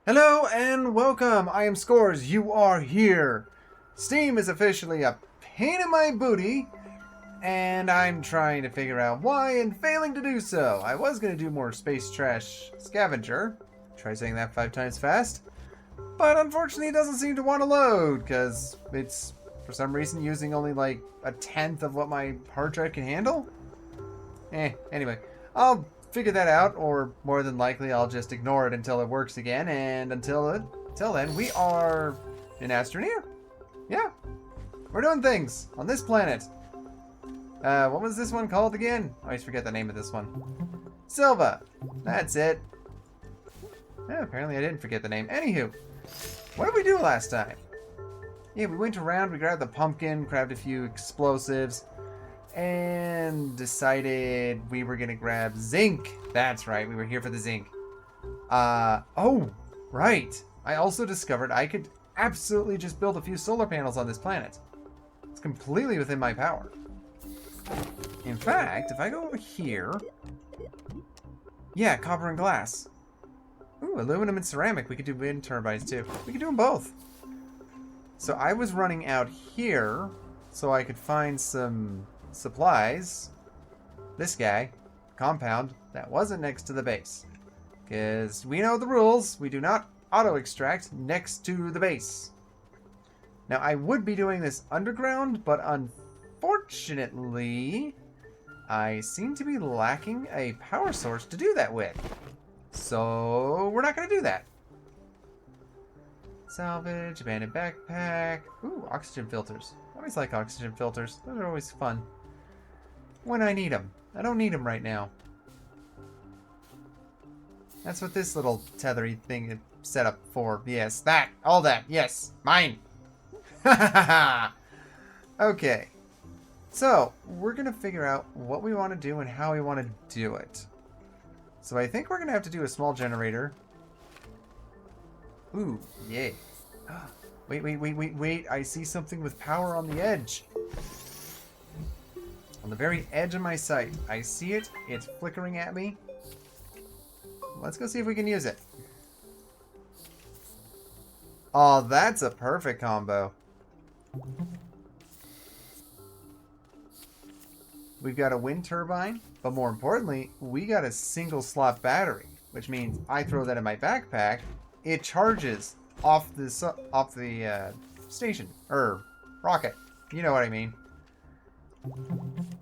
Hello and welcome. I am Scores. You are here. Steam is officially a pain in my booty, and I'm trying to figure out why and failing to do so. I was going to do more space trash scavenger. Try saying that 5 times fast. But unfortunately, it doesn't seem to want to load because it's, for some reason, using only like a tenth of what my hard drive can handle. Anyway, I'll figure that out, or more than likely, I'll just ignore it until it works again. And until then, we are in Astroneer. Yeah, we're doing things on this planet. What was this one called again? I always forget the name of this one. Sylva. That's it. Yeah, apparently I didn't forget the name. Anywho, what did we do last time? Yeah, we went around, we grabbed the pumpkin, grabbed a few explosives, and decided we were gonna grab zinc. That's right, we were here for the zinc. Oh, right. I also discovered I could absolutely just build a few solar panels on this planet. It's completely within my power. In fact, if I go over here... Yeah, copper and glass. Ooh, aluminum and ceramic. We could do wind turbines too. We could do them both. So I was running out here so I could find some supplies. This guy, compound, that wasn't next to the base. Because we know the rules. We do not auto-extract next to the base. Now, I would be doing this underground, but unfortunately, I seem to be lacking a power source to do that with. So, we're not going to do that. Salvage, abandoned backpack. Ooh, oxygen filters. I always like oxygen filters. Those are always fun. When I need them. I don't need them right now. That's what this little tethery thing is set up for. Yes, that. All that. Yes. Mine. Okay. So, we're going to figure out what we want to do and how we want to do it. So I think we're going to have to do a small generator. Ooh, yay. Wait. I see something with power on the edge. On the very edge of my sight. I see it. It's flickering at me. Let's go see if we can use it. Oh, that's a perfect combo. We've got a wind turbine, but more importantly, we got a single slot battery, which means I throw that in my backpack. It charges off the station or rocket. You know what I mean.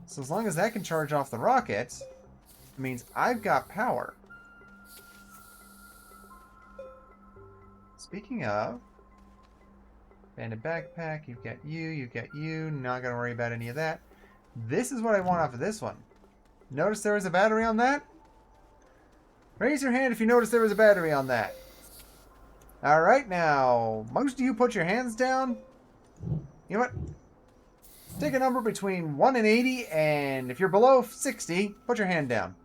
So as long as that can charge off the rocket, it means I've got power. Speaking of, abandoned backpack, you've got you. Not gonna worry about any of that. This is what I want off of this one. Notice there was a battery on that? Raise your hand if you noticed there was a battery on that. Alright, now, most of you put your hands down. You know what? Take a number between 1 and 80, and if you're below 60, put your hand down.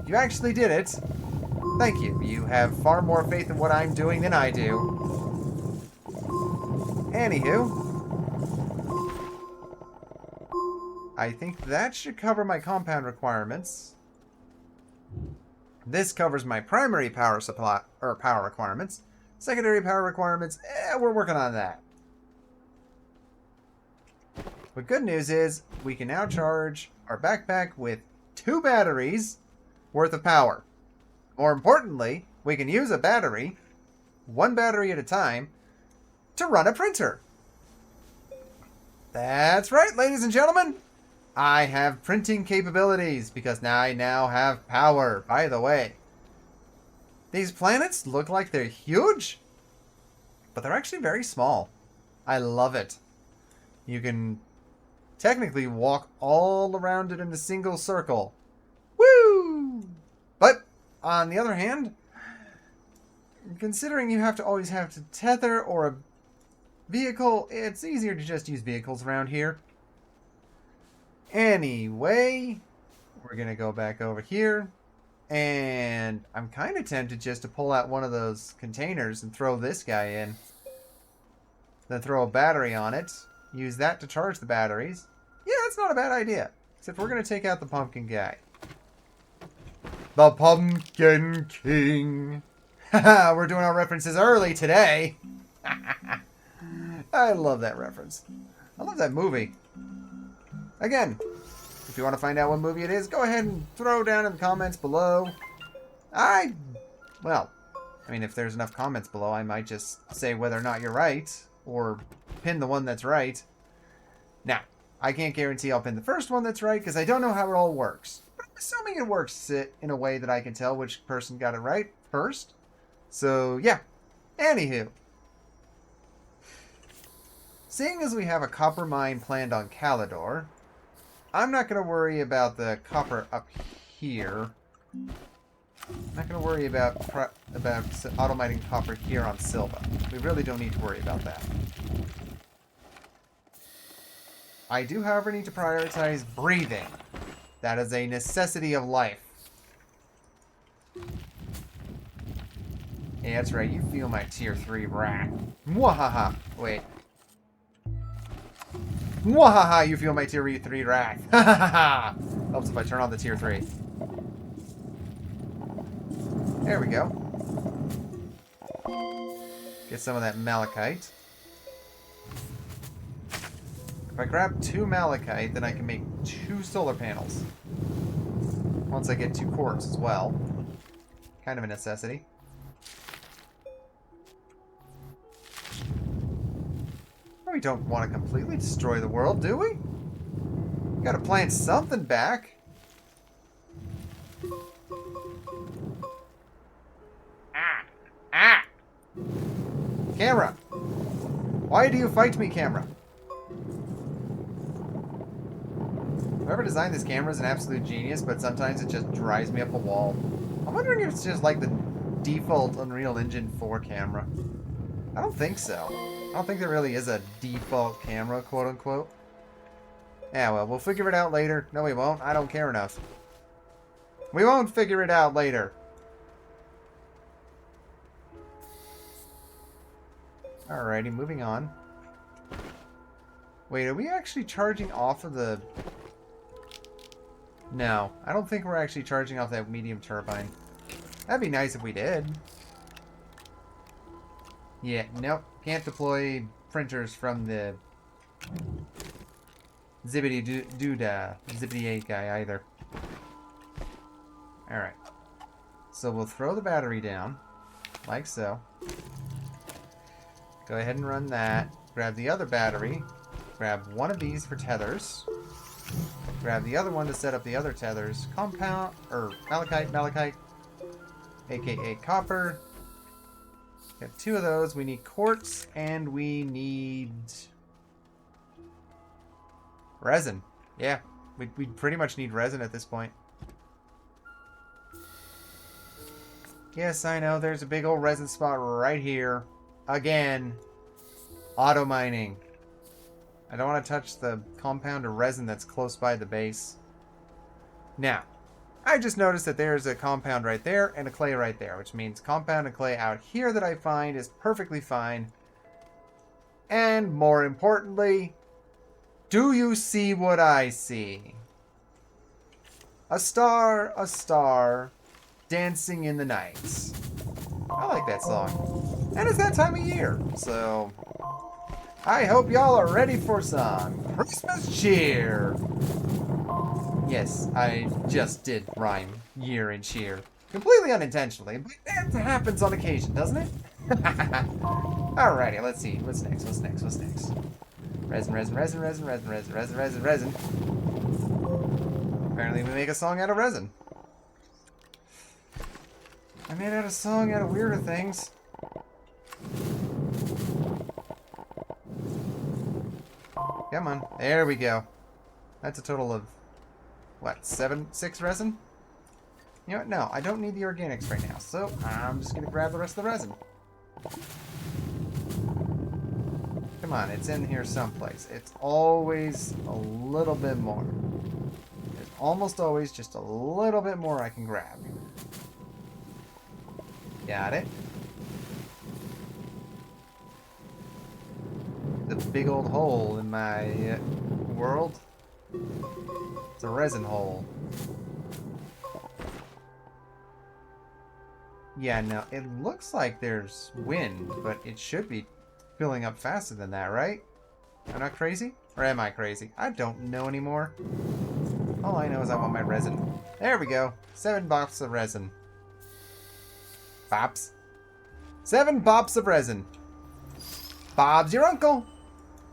You actually did it. Thank you. You have far more faith in what I'm doing than I do. Anywho, I think that should cover my compound requirements. This covers my primary power supply or power requirements. Secondary power requirements, we're working on that. But good news is we can now charge our backpack with 2 batteries worth of power. More importantly, we can use a battery, 1 battery at a time, to run a printer. That's right, ladies and gentlemen. I have printing capabilities because I now have power. By the way, these planets look like they're huge, but they're actually very small. I love it. You can technically walk all around it in a single circle. Woo! But on the other hand, considering you have to always have to tether or a vehicle, it's easier to just use vehicles around here. Anyway, we're going to go back over here. And I'm kind of tempted just to pull out one of those containers and throw this guy in. Then throw a battery on it. Use that to charge the batteries. Yeah, that's not a bad idea. Except we're going to take out the pumpkin guy. The Pumpkin King. Haha, we're doing our references early today. I love that reference. I love that movie. Again, if you want to find out what movie it is, go ahead and throw down in the comments below. Well, I mean, if there's enough comments below, I might just say whether or not you're right, or pin the one that's right. Now, I can't guarantee I'll pin the first one that's right, because I don't know how it all works. But I'm assuming it works in a way that I can tell which person got it right first. So, yeah. Anywho. Seeing as we have a copper mine planned on Calidor, I'm not going to worry about the copper up here. I'm not going to worry about auto-mining copper here on Sylva. We really don't need to worry about that. I do, however, need to prioritize breathing. That is a necessity of life. Yeah, that's right. You feel my tier 3 wrath. Mwahaha. Wait. Mwahaha, you feel my tier 3 wrath. Ha ha ha. Helps if I turn on the tier 3. There we go. Get some of that malachite. If I grab 2 malachite, then I can make 2 solar panels. Once I get 2 quartz as well. Kind of a necessity. We don't want to completely destroy the world, do we? Gotta plant something back. Camera! Why do you fight me, camera? Whoever designed this camera is an absolute genius, but sometimes it just drives me up a wall. I'm wondering if it's just like the default Unreal Engine 4 camera. I don't think so. I don't think there really is a default camera, quote-unquote. Yeah, well, we'll figure it out later. No, we won't. I don't care enough. We won't figure it out later. Alrighty, moving on. Wait, are we actually charging off of the... No, I don't think we're actually charging off that medium turbine. That'd be nice if we did. Yeah, nope. Can't deploy printers from the Zippity 8 guy either. Alright. So we'll throw the battery down, like so. Go ahead and run that. Grab the other battery. Grab one of these for tethers. Grab the other one to set up the other tethers. Compound, or malachite, aka copper. We have 2 of those. We need quartz, and we need resin. Yeah, we pretty much need resin at this point. Yes, I know. There's a big old resin spot right here. Again, auto mining. I don't want to touch the compound or resin that's close by the base. Now, I just noticed that there's a compound right there and a clay right there, which means compound and clay out here that I find is perfectly fine. And more importantly, do you see what I see? A star, dancing in the night. I like that song. And it's that time of year, so I hope y'all are ready for some Christmas cheer. Yes, I just did rhyme year and cheer. Completely unintentionally, but that happens on occasion, doesn't it? Alrighty, let's see. What's next? Resin. Apparently we make a song out of resin. I made out a song out of weirder things. Come on. There we go. That's a total of, what, 6 resin? You know what? No, I don't need the organics right now, so I'm just going to grab the rest of the resin. Come on, it's in here someplace. It's always a little bit more. There's almost always just a little bit more I can grab. Got it. The big old hole in my world. It's a resin hole. Yeah, no, it looks like there's wind, but it should be filling up faster than that, right? I'm not crazy? Or am I crazy? I don't know anymore. All I know is I want my resin. There we go. 7 bops of resin. Bops. 7 bops of resin. Bob's your uncle.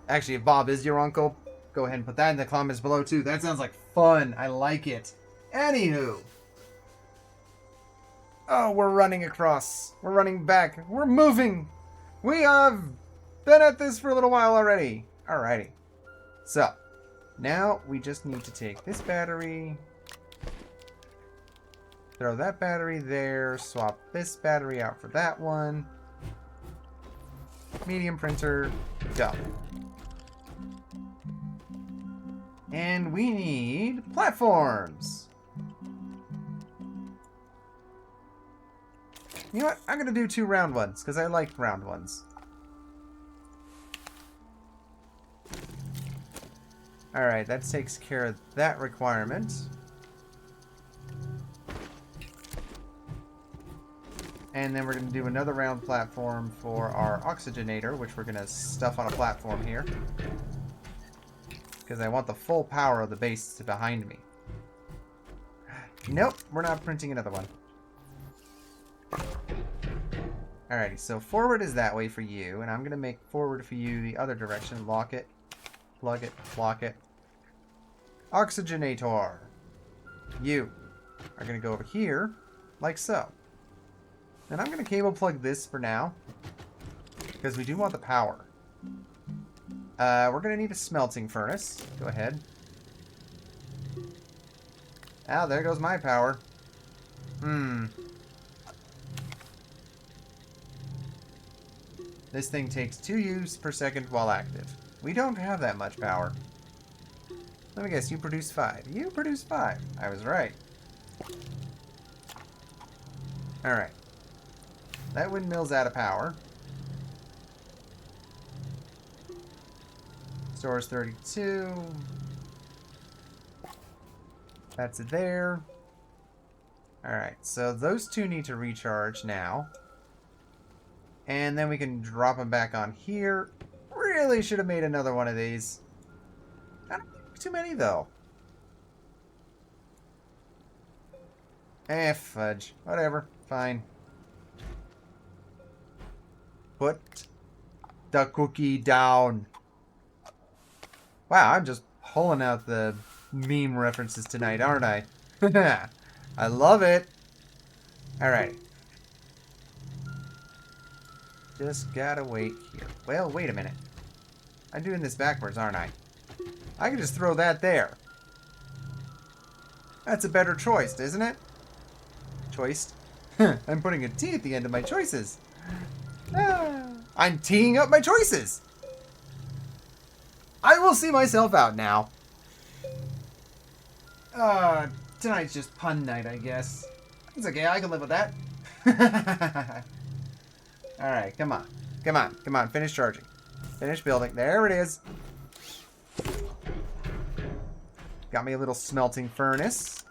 Actually, if Bob is your uncle, go ahead and put that in the comments below too. That sounds like fun. I like it. Anywho. Oh, we're running across. We're running back. We're moving. We have been at this for a little while already. Alrighty. So, now we just need to take this battery, throw that battery there, swap this battery out for that one. Medium printer, go. And we need platforms. You know what? I'm going to do 2 round ones, because I like round ones. Alright, that takes care of that requirement. And then we're going to do another round platform for our oxygenator, which we're going to stuff on a platform here. Because I want the full power of the base behind me. Nope, we're not printing another one. Alrighty, so forward is that way for you, and I'm going to make forward for you the other direction. Lock it, plug it, lock it. Oxygenator. You are going to go over here, like so. And I'm going to cable plug this for now, because we do want the power. We're going to need a smelting furnace. Go ahead. Ah, there goes my power. This thing takes 2 use per second while active. We don't have that much power. Let me guess, you produce 5. You produce 5. I was right. Alright. That windmill's out of power. Stores 32. That's it there. Alright, so those 2 need to recharge now. And then we can drop them back on here. Really should have made another one of these. I don't think too many, though. Fudge. Whatever. Fine. Put the cookie down. Wow, I'm just pulling out the meme references tonight, aren't I? I love it. Alright. Just gotta wait here. Well, wait a minute. I'm doing this backwards, aren't I? I can just throw that there. That's a better choice, isn't it? Choiced. I'm putting a T at the end of my choices. I'm teeing up my choices. I will see myself out now. Tonight's just pun night, I guess. It's okay, I can live with that. Alright, come on. Come on, come on, finish charging. Finish building. There it is. Got me a little smelting furnace.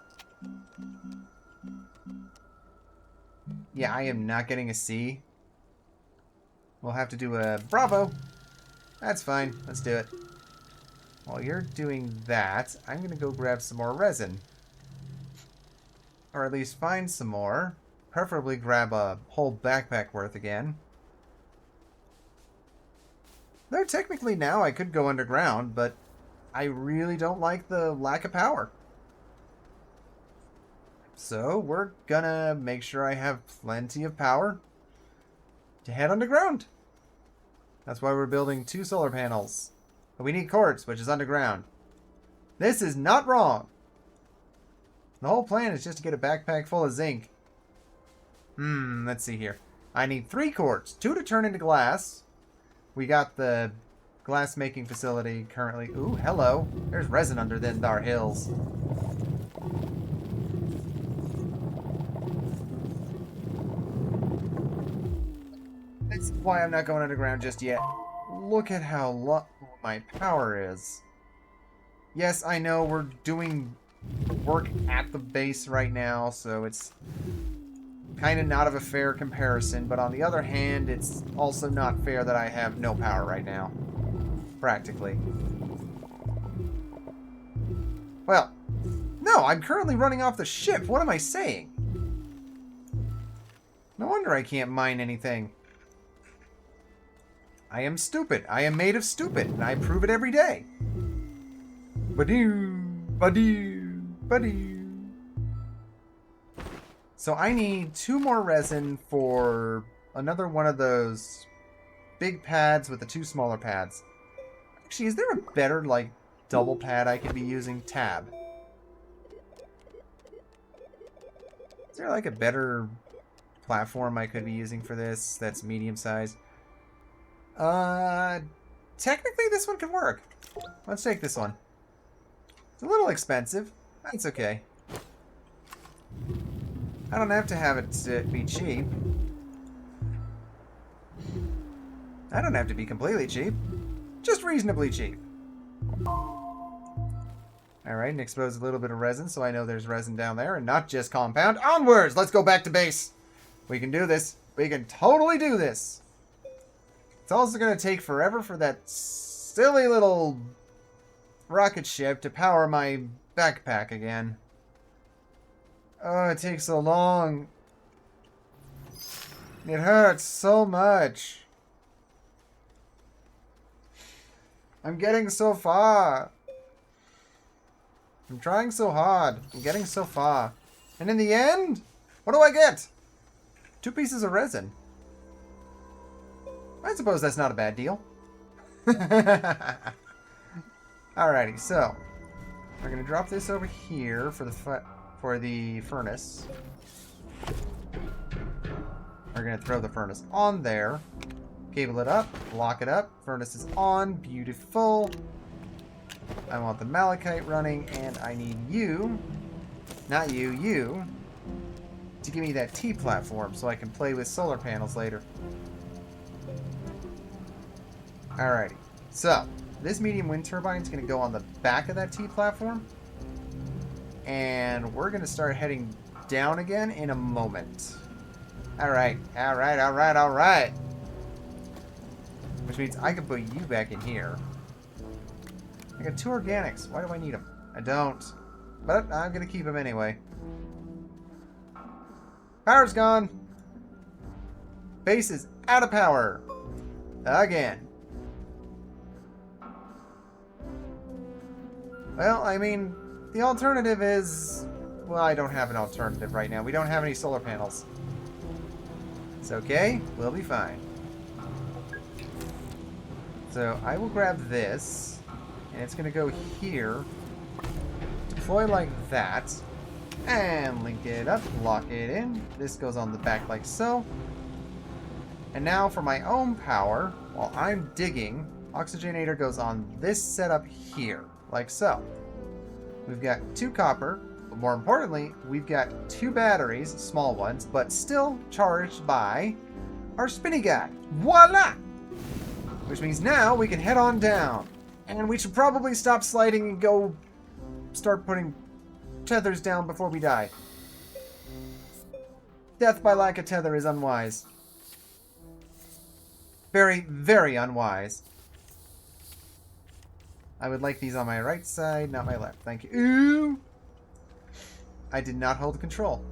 Yeah, I am not getting a C. We'll have to do a bravo. That's fine. Let's do it. While you're doing that, I'm going to go grab some more resin. Or at least find some more. Preferably grab a whole backpack worth again. Though technically now I could go underground, but I really don't like the lack of power. So we're gonna make sure I have plenty of power to head underground. That's why we're building 2 solar panels. But we need quartz, which is underground. This is not wrong. The whole plan is just to get a backpack full of zinc. Let's see here. I need 3 quartz, 2 to turn into glass. We got the glass making facility currently. Ooh, hello. There's resin under our hills. That's why I'm not going underground just yet. Look at how low my power is. Yes, I know we're doing work at the base right now, so it's kind of not of a fair comparison, but on the other hand, it's also not fair that I have no power right now. Practically. Well, no, I'm currently running off the ship. What am I saying? No wonder I can't mine anything. I am stupid. I am made of stupid, and I prove it every day. Badoo, badoo, badoo. So I need 2 more resin for another one of those big pads with the 2 smaller pads. Actually, is there a better, like, double pad I could be using? Tab. Is there, like, a better platform I could be using for this that's medium size? Technically this one could work. Let's take this one. It's a little expensive. That's okay. I don't have to have it be cheap. I don't have to be completely cheap. Just reasonably cheap. Alright, and expose a little bit of resin so I know there's resin down there and not just compound. Onwards! Let's go back to base. We can do this. We can totally do this. It's also going to take forever for that silly little rocket ship to power my backpack again. Oh, it takes so long. It hurts so much. I'm getting so far. I'm trying so hard. I'm getting so far. And in the end, what do I get? 2 pieces of resin. I suppose that's not a bad deal. Alrighty, so we're gonna drop this over here for the furnace. We're gonna throw the furnace on there, cable it up, lock it up. Furnace is on, beautiful. I want the malachite running, and I need you, not you, you, to give me that T platform so I can play with solar panels later. Alrighty, so this medium wind turbine is going to go on the back of that T platform, and we're going to start heading down again in a moment. Alright, alright, alright, alright. Which means I can put you back in here. I got 2 organics. Why do I need them? I don't. But I'm going to keep them anyway. Power's gone. Base is out of power. Again. Well, I mean, the alternative is... Well, I don't have an alternative right now. We don't have any solar panels. It's okay. We'll be fine. So I will grab this, and it's going to go here. Deploy like that. And link it up. Lock it in. This goes on the back like so. And now for my own power, while I'm digging, oxygenator goes on this setup here. Like so. We've got 2 copper, but more importantly, we've got 2 batteries, small ones, but still charged by our spinny guy. Voila! Which means now we can head on down. And we should probably stop sliding and go start putting tethers down before we die. Death by lack of tether is unwise. Very, very unwise. I would like these on my right side, not my left. Thank you. Ooh! I did not hold control.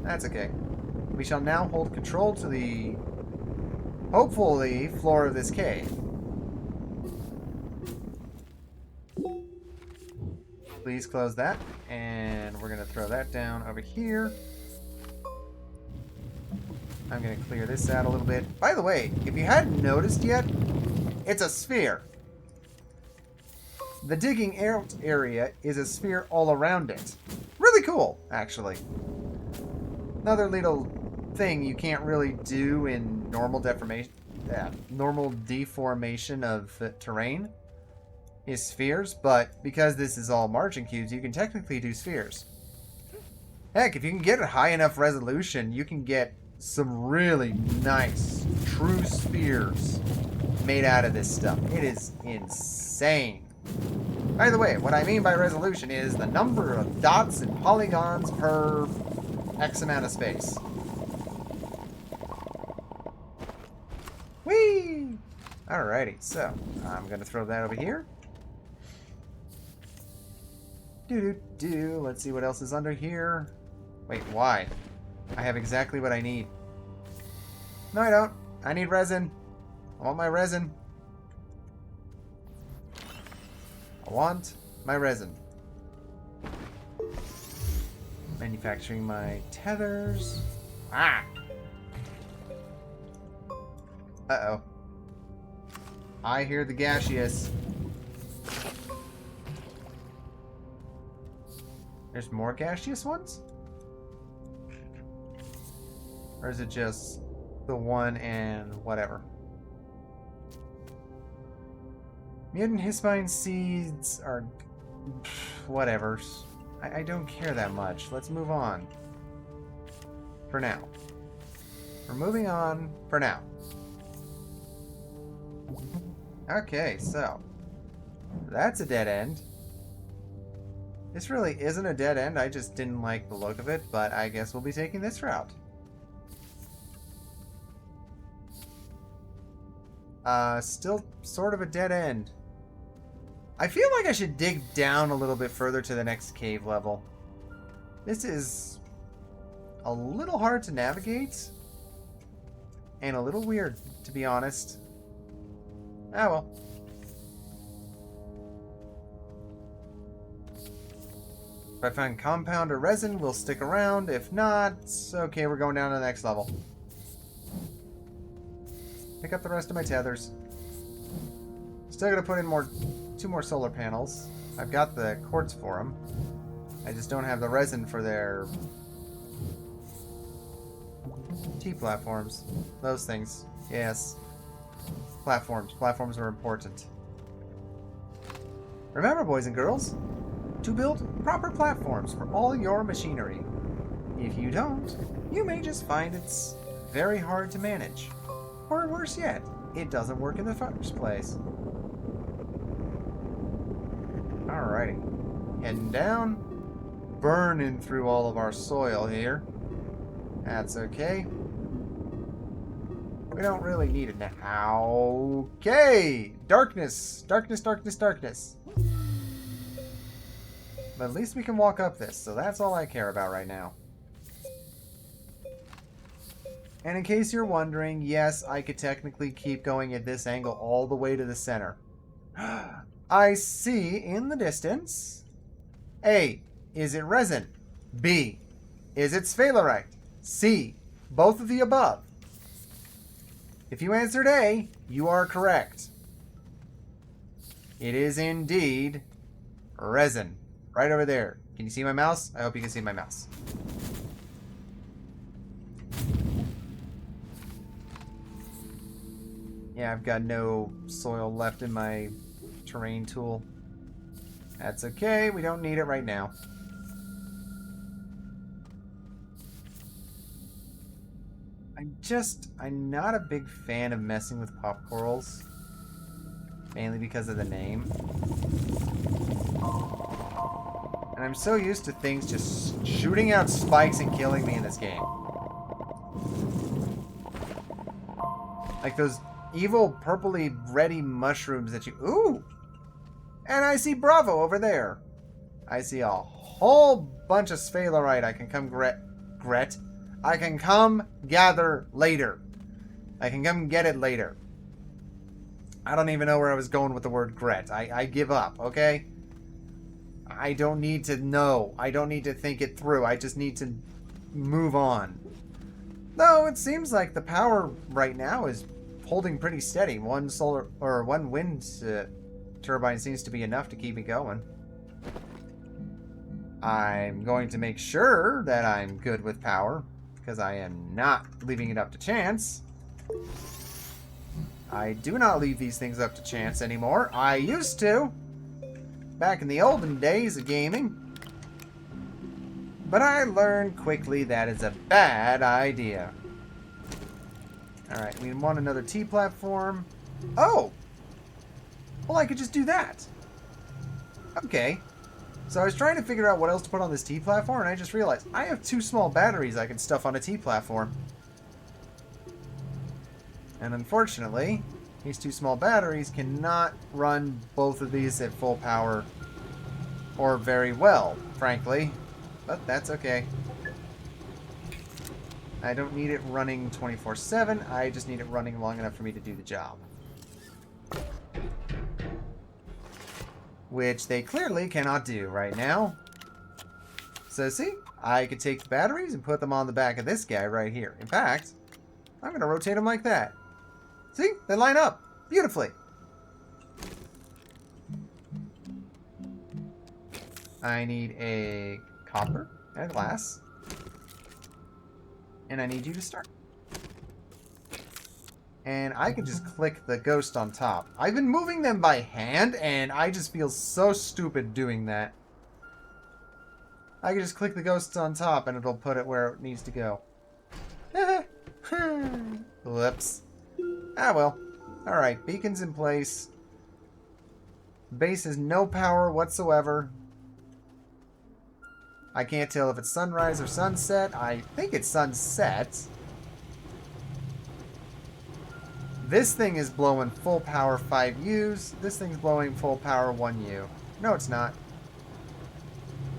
That's okay. We shall now hold control to the, hopefully, floor of this cave. Please close that. And we're going to throw that down over here. I'm going to clear this out a little bit. By the way, if you hadn't noticed yet, it's a sphere. The digging out area is a sphere all around it. Really cool, actually. Another little thing you can't really do in normal deformation of terrain is spheres, but because this is all marching cubes, you can technically do spheres. Heck, if you can get a high enough resolution, you can get some really nice, true spheres made out of this stuff. It is insane. By the way, what I mean by resolution is the number of dots and polygons per X amount of space. Alrighty, so I'm gonna throw that over here. Let's see what else is under here. Wait, why? I have exactly what I need. No, I don't. I need resin. I want my resin. I want my resin. Manufacturing my tethers. Ah! Uh-oh. I hear the gaseous. There's more gaseous ones? Or is it just the one and whatever? Mutant Hispine seeds are... whatever. I don't care that much. Let's move on. For now. We're moving on for now. Okay, so. That's a dead end. This really isn't a dead end. I just didn't like the look of it, but I guess we'll be taking this route. Still sort of a dead end. I feel like I should dig down a little bit further to the next cave level. This is a little hard to navigate. And a little weird, to be honest. Ah, well. If I find compound or resin, we'll stick around. If not, okay, we're going down to the next level. Pick up the rest of my tethers. Still gonna put in two more solar panels. I've got the quartz for them. I just don't have the resin for their T-platforms. Those things. Yes. Platforms. Platforms are important. Remember, boys and girls, to build proper platforms for all your machinery. If you don't, you may just find it's very hard to manage. Or worse yet, it doesn't work in the first place. Alrighty. Heading down. Burning through all of our soil here. That's okay. We don't really need it now. Okay! Darkness! Darkness, darkness, darkness. But at least we can walk up this, so that's all I care about right now. And in case you're wondering, yes, I could technically keep going at this angle all the way to the center. I see in the distance. A. Is it resin? B. Is it sphalerite? C. Both of the above. If you answered A, you are correct. It is indeed resin. Right over there. Can you see my mouse? I hope you can see my mouse. Yeah, I've got no soil left in my terrain tool. That's okay. We don't need it right now. I'm not a big fan of messing with pop corals. Mainly because of the name. And I'm so used to things just shooting out spikes and killing me in this game. Like those evil purpley reddy mushrooms that you... Ooh! And I see Bravo over there. I see a whole bunch of sphalerite I can come I can come gather later. I can come get it later. I don't even know where I was going with the word gret. I give up, okay? I don't need to know. I don't need to think it through. I just need to move on. Though it seems like the power right now is holding pretty steady. One wind turbine seems to be enough to keep me going. I'm going to make sure that I'm good with power, because I am not leaving it up to chance. I do not leave these things up to chance anymore. I used to, back in the olden days of gaming. But I learned quickly that is a bad idea. Alright, we want another T-platform. Oh! Well, I could just do that. Okay. So I was trying to figure out what else to put on this T-platform, and I just realized I have 2 small batteries I can stuff on a T-platform. And unfortunately, These two small batteries cannot run both of these at full power or very well, frankly. But that's okay. I don't need it running 24/7. I just need it running long enough for me to do the job. Which they clearly cannot do right now. So see, I could take the batteries and put them on the back of this guy right here. In fact, I'm going to rotate them like that. See? They line up beautifully. I need a copper and a glass. And I need you to start. And I can just click the ghost on top. I've been moving them by hand, and I just feel so stupid doing that. I can just click the ghosts on top, and it'll put it where it needs to go. Whoops. Ah, well. Alright, beacon's in place. Base has no power whatsoever. I can't tell if it's sunrise or sunset. I think it's sunset. This thing is blowing full power 5 U's. This thing's blowing full power 1 U. No, it's not.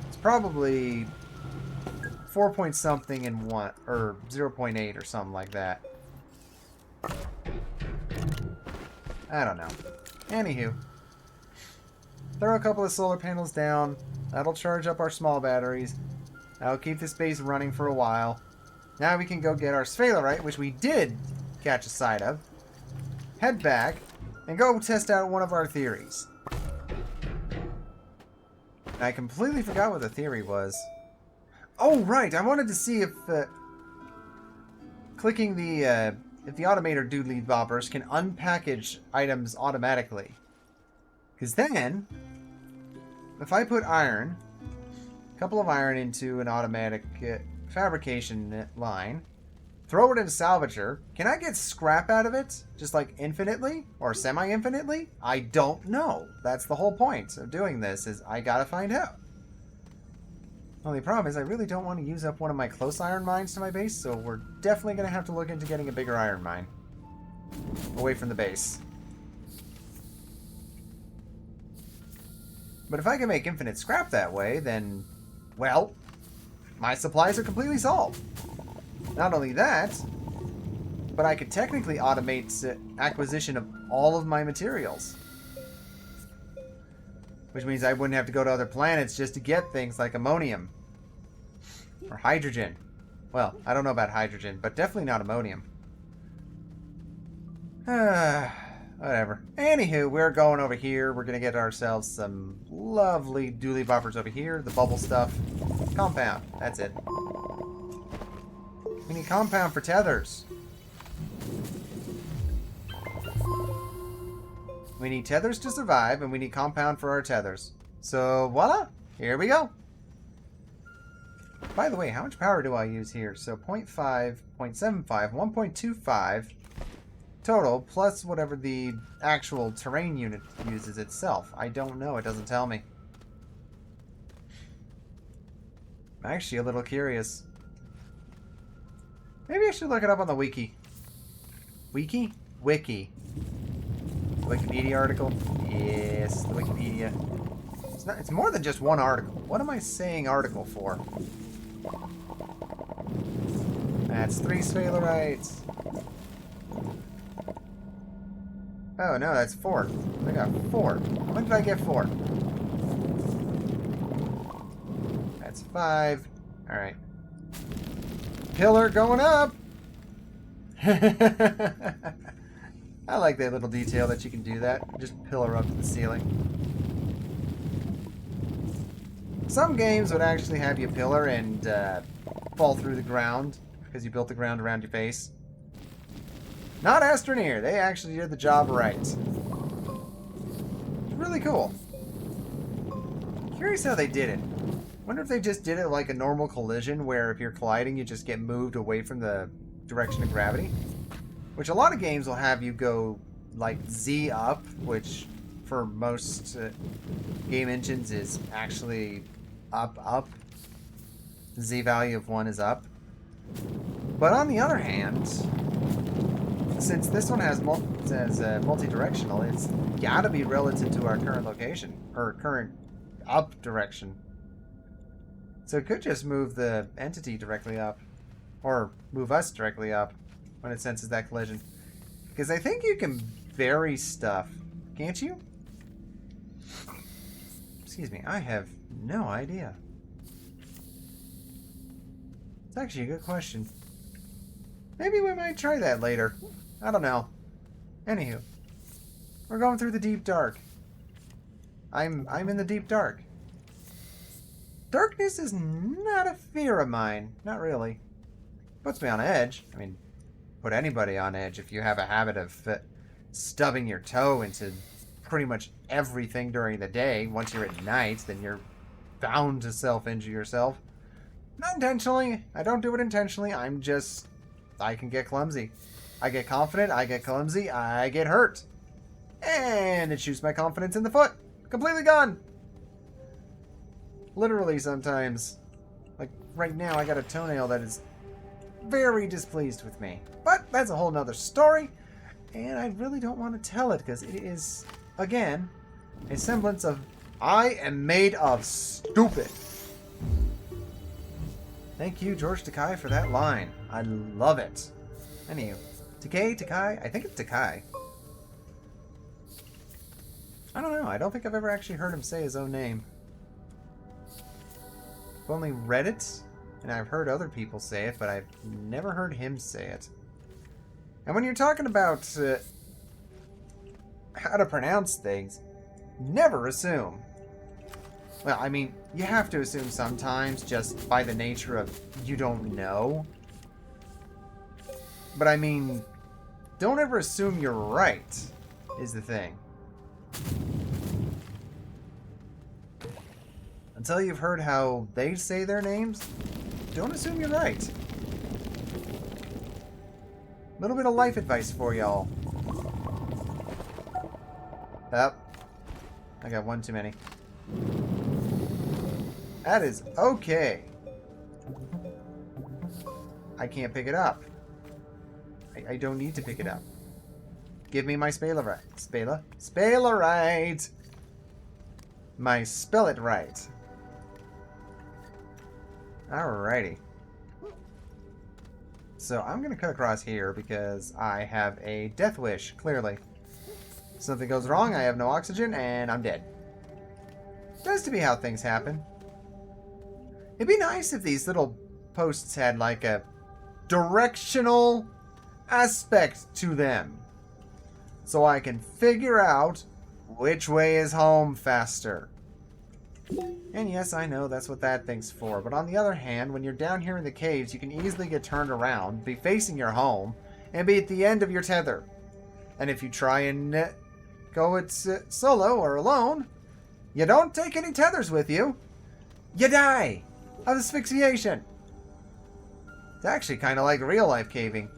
It's probably 4 point something and 1, or 0.8 or something like that. I don't know. Anywho. Throw a couple of solar panels down. That'll charge up our small batteries. That'll keep this base running for a while. Now we can go get our sphalerite, which we did catch a sight of. Head back, and go test out one of our theories. I completely forgot what the theory was. Oh, right! I wanted to see if clicking the if the automator doodly bobbers can unpackage items automatically. Because then, if I put iron, a couple of iron into an automatic fabrication line, throw it in a salvager, can I get scrap out of it? Just like infinitely? Or semi-infinitely? I don't know. That's the whole point of doing this, is I gotta find out. Only problem is I really don't want to use up one of my close iron mines to my base, so we're definitely gonna have to look into getting a bigger iron mine. Away from the base. But if I can make infinite scrap that way, then, well, my supplies are completely solved. Not only that, but I could technically automate acquisition of all of my materials. Which means I wouldn't have to go to other planets just to get things like ammonium. Or hydrogen. Well, I don't know about hydrogen, but definitely not ammonium. Whatever. Anywho, we're going over here. We're going to get ourselves some lovely dooley boppers over here. The bubble stuff. Compound. That's it. We need compound for tethers. We need tethers to survive, and we need compound for our tethers. So, voila! Here we go! By the way, how much power do I use here? So, 0.5, 0.75, 1.25 total, plus whatever the actual terrain unit uses itself. I don't know. It doesn't tell me. I'm actually a little curious. Maybe I should look it up on the wiki. Wiki? Wiki. The Wikipedia article? Yes, the Wikipedia. It's more than just one article. What am I saying article for? That's 3 sphalerites. Oh no, that's 4. I got 4. When did I get 4? That's 5. Alright. Pillar going up! I like that little detail that you can do that. Just pillar up to the ceiling. Some games would actually have you pillar and fall through the ground because you built the ground around your base. Not Astroneer. They actually did the job right. It's really cool. Curious how they did it. Wonder if they just did it like a normal collision where if you're colliding you just get moved away from the direction of gravity. Which a lot of games will have you go like Z up, which for most game engines is actually up. The Z value of 1 is up. But on the other hand, since this one says multi-directional, it's gotta be relative to our current location, or current up direction. So it could just move the entity directly up, or move us directly up when it senses that collision. Because I think you can vary stuff, can't you? Excuse me, I have no idea. It's actually a good question. Maybe we might try that later. I don't know. Anywho, we're going through the deep dark. I'm in the deep dark. Darkness is not a fear of mine. Not really. Puts me on edge. I mean, put anybody on edge if you have a habit of stubbing your toe into pretty much everything during the day. Once you're at night, then you're bound to self-injure yourself. Not intentionally. I don't do it intentionally. I can get clumsy. I get confident. I get clumsy. I get hurt. And it shoots my confidence in the foot. Completely gone. Literally sometimes. Like right now, I got a toenail that is very displeased with me. But that's a whole nother story. And I really don't want to tell it because it is, again, a semblance of I am made of stupid. Thank you, George Takei, for that line. I love it. Anywho, Takei? I think it's Takei. I don't know. I don't think I've ever actually heard him say his own name. I've only read it, and I've heard other people say it, but I've never heard him say it. And when you're talking about how to pronounce things, never assume. Well, I mean, you have to assume sometimes just by the nature of you don't know. But I mean, don't ever assume you're right, is the thing. Until you've heard how they say their names, don't assume you're right. A little bit of life advice for y'all. Yep. I got one too many. That is okay. I can't pick it up. I don't need to pick it up. Give me my Spalerite. Spalerite! My spell it right. Alrighty. So I'm going to cut across here because I have a death wish, clearly. Something goes wrong, I have no oxygen, and I'm dead. Does to be how things happen. It'd be nice if these little posts had like a directional aspect to them. So I can figure out which way is home faster. And yes, I know that's what that thing's for. But on the other hand, when you're down here in the caves, you can easily get turned around, be facing your home, and be at the end of your tether. And if you try and go it solo or alone, you don't take any tethers with you. You die of asphyxiation. It's actually kind of like real-life caving.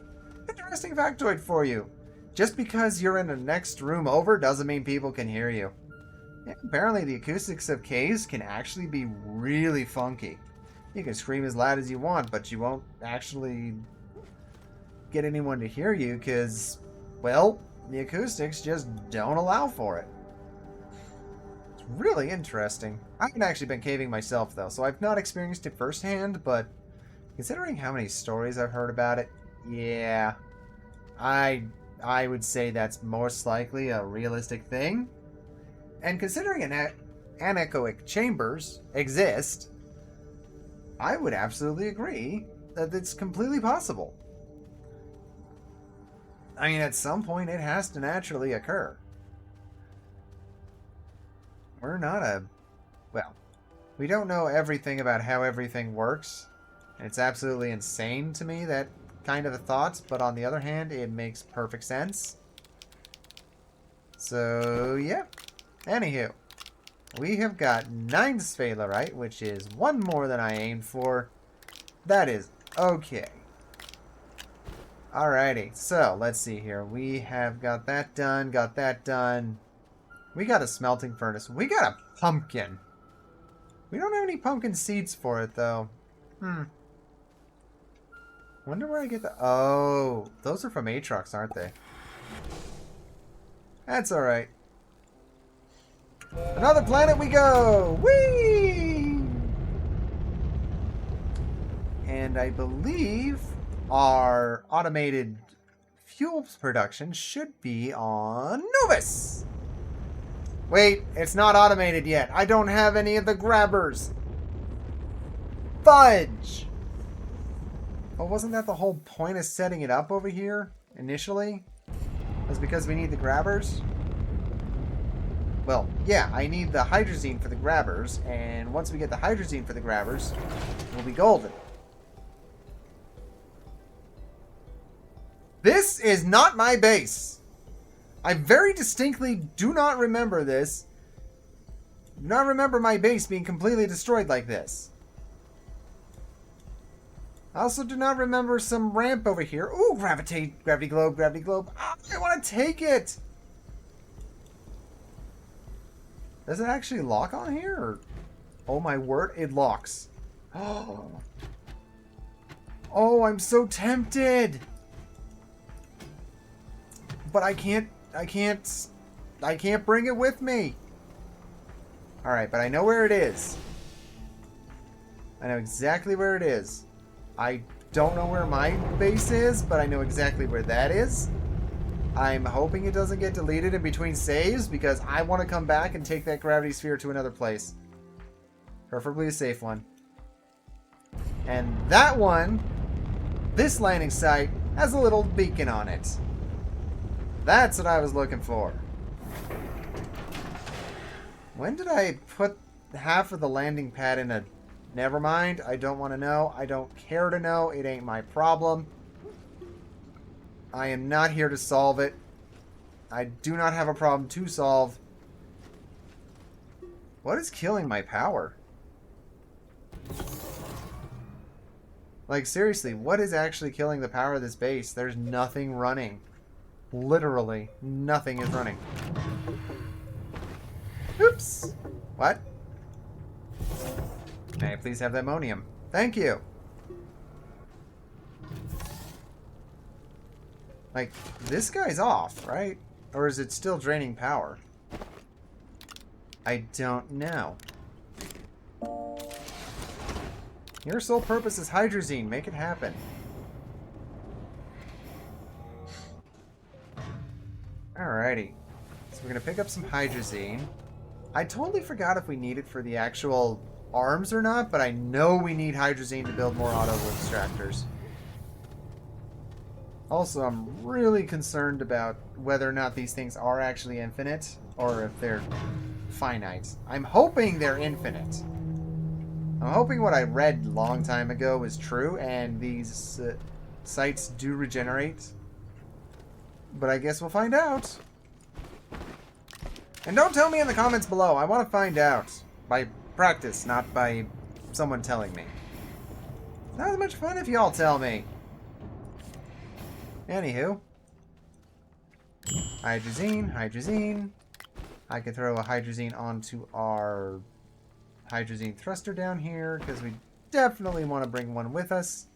Interesting factoid for you. Just because you're in the next room over doesn't mean people can hear you. Yeah, apparently the acoustics of caves can actually be really funky. You can scream as loud as you want, but you won't actually get anyone to hear you because, well, the acoustics just don't allow for it. It's really interesting. I haven't actually been caving myself, though, so I've not experienced it firsthand, but considering how many stories I've heard about it, yeah, I would say that's most likely a realistic thing. And considering anechoic chambers exist, I would absolutely agree that it's completely possible. I mean, at some point it has to naturally occur. We're not well, we don't know everything about how everything works. And it's absolutely insane to me, that kind of a thought, but on the other hand, it makes perfect sense. So, yeah. Anywho, we have got 9 Sphalerite, which is 1 more than I aimed for. That is okay. Alrighty, so let's see here. We have got that done, got that done. We got a smelting furnace. We got a pumpkin. We don't have any pumpkin seeds for it, though. Wonder where I get the... Oh, those are from Aatrox, aren't they? That's alright. Another planet we go! Whee! And I believe our automated fuel production should be on Novus! Wait, it's not automated yet. I don't have any of the grabbers. Fudge! Well, wasn't that the whole point of setting it up over here, initially? Was because we need the grabbers? Well, yeah, I need the hydrazine for the grabbers, and once we get the hydrazine for the grabbers, we'll be golden. This is not my base! I very distinctly do not remember this. Do not remember my base being completely destroyed like this. I also do not remember some ramp over here. Ooh, gravity globe, gravity globe. Oh, I want to take it! Does it actually lock on here? Or... Oh my word, it locks. Oh, I'm so tempted! But I can't bring it with me. Alright, but I know where it is. I know exactly where it is. I don't know where my base is, but I know exactly where that is. I'm hoping it doesn't get deleted in between saves, because I want to come back and take that gravity sphere to another place. Preferably a safe one. And that one, this landing site, has a little beacon on it. That's what I was looking for. When did I put half of the landing pad in a... Never mind. I don't want to know. I don't care to know. It ain't my problem. I am not here to solve it. I do not have a problem to solve. What is killing my power? Like, seriously, what is actually killing the power of this base? There's nothing running. Literally, nothing is running. Oops. What? May I please have that ammonium? Thank you. Like, this guy's off, right? Or is it still draining power? I don't know. Your sole purpose is hydrazine. Make it happen. Alrighty. So we're going to pick up some hydrazine. I totally forgot if we need it for the actual arms or not, but I know we need hydrazine to build more auto extractors. Also, I'm really concerned about whether or not these things are actually infinite, or if they're finite. I'm hoping they're infinite. I'm hoping what I read a long time ago is true, and these sites do regenerate. But I guess we'll find out. And don't tell me in the comments below. I want to find out. By practice, not by someone telling me. It's not as much fun if y'all tell me. Anywho. Hydrazine, hydrazine. I could throw a hydrazine onto our hydrazine thruster down here, because we definitely want to bring one with us.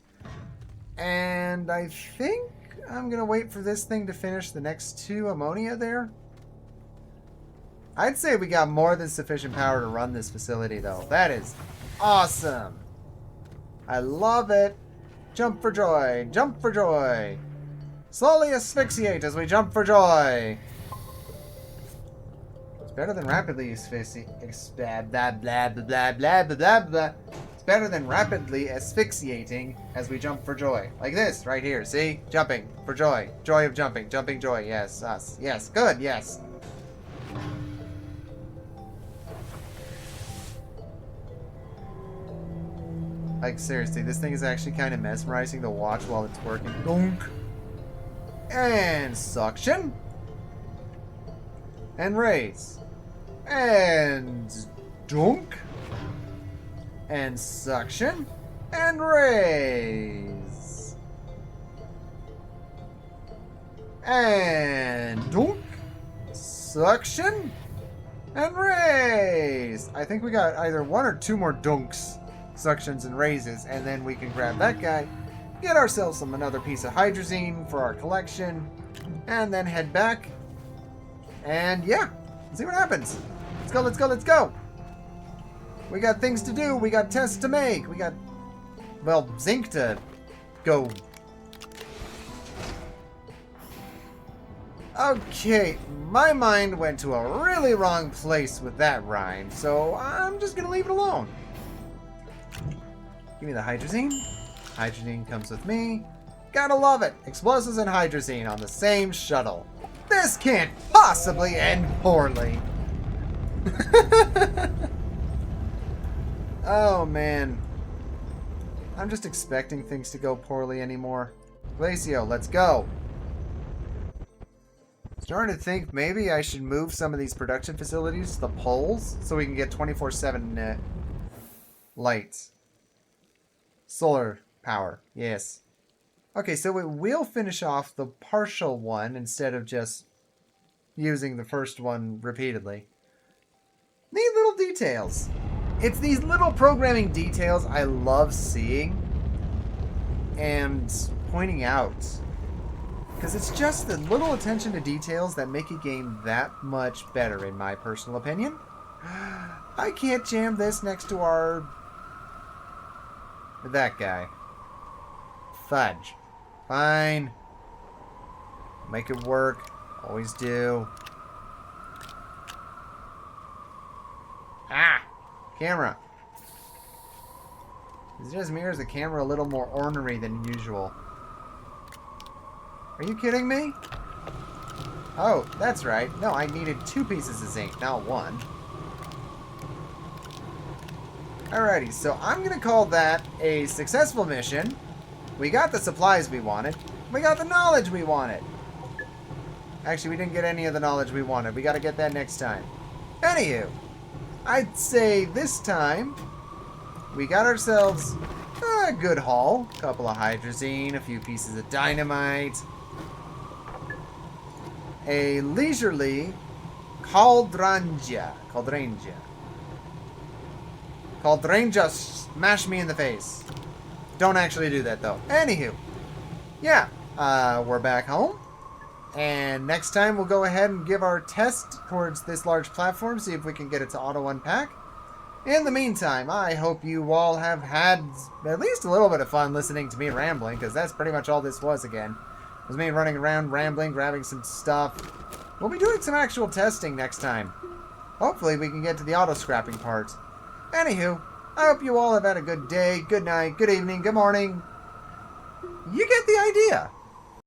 And I think I'm going to wait for this thing to finish the next 2 ammonia there. I'd say we got more than sufficient power to run this facility, though. That is awesome. I love it. Jump for joy. Jump for joy. Slowly asphyxiate as we jump for joy. It's better than rapidly asphyxiate. Blah, blah, blah, blah, blah, blah, blah. It's better than rapidly asphyxiating as we jump for joy. Like this, right here. See? Jumping for joy. Joy of jumping. Jumping joy. Yes, us. Yes, good, yes. Like, seriously, this thing is actually kind of mesmerizing to watch while it's working. Dunk. And suction. And raise. And dunk. And suction. And raise. And dunk. Suction. And raise. I think we got either 1 or 2 more dunks, suctions, and raises, and then we can grab that guy get ourselves another piece of hydrazine for our collection, and then head back. And yeah, see what happens. Let's go, let's go, let's go. We got things to do. We got tests to make. We got, well, zinc to go. Okay, my mind went to a really wrong place with that rhyme, so I'm just gonna leave it alone. Give me the hydrazine. Hydrazine comes with me. Gotta love it. Explosives and hydrazine on the same shuttle. This can't possibly end poorly. Oh, man. I'm just expecting things to go poorly anymore. Glacio, let's go. Starting to think maybe I should move some of these production facilities to the poles so we can get 24/7 lights. Solar power, yes. Okay, so we will finish off the partial one instead of just using the first one repeatedly. Neat little details. It's these little programming details I love seeing and pointing out. Because it's just the little attention to details that make a game that much better, in my personal opinion. I can't jam this next to our... that guy. Fudge. Fine. Make it work. Always do. Ah! Camera. It just mirrors the camera a little more ornery than usual. Are you kidding me? Oh, that's right. No, I needed 2 pieces of zinc, not 1. Alrighty, so I'm going to call that a successful mission. We got the supplies we wanted. We got the knowledge we wanted. Actually, we didn't get any of the knowledge we wanted. We got to get that next time. Anywho, I'd say this time we got ourselves a good haul. A couple of hydrazine, a few pieces of dynamite. A leisurely cauldranja. Cauldranja smash me in the face. Don't actually do that though. Anywho, yeah, we're back home. And next time we'll go ahead and give our test towards this large platform, see if we can get it to auto unpack. In the meantime, I hope you all have had at least a little bit of fun listening to me rambling, because that's pretty much all this was again. It was me running around, rambling, grabbing some stuff. We'll be doing some actual testing next time. Hopefully we can get to the auto-scrapping part. Anywho, I hope you all have had a good day, good night, good evening, good morning. You get the idea.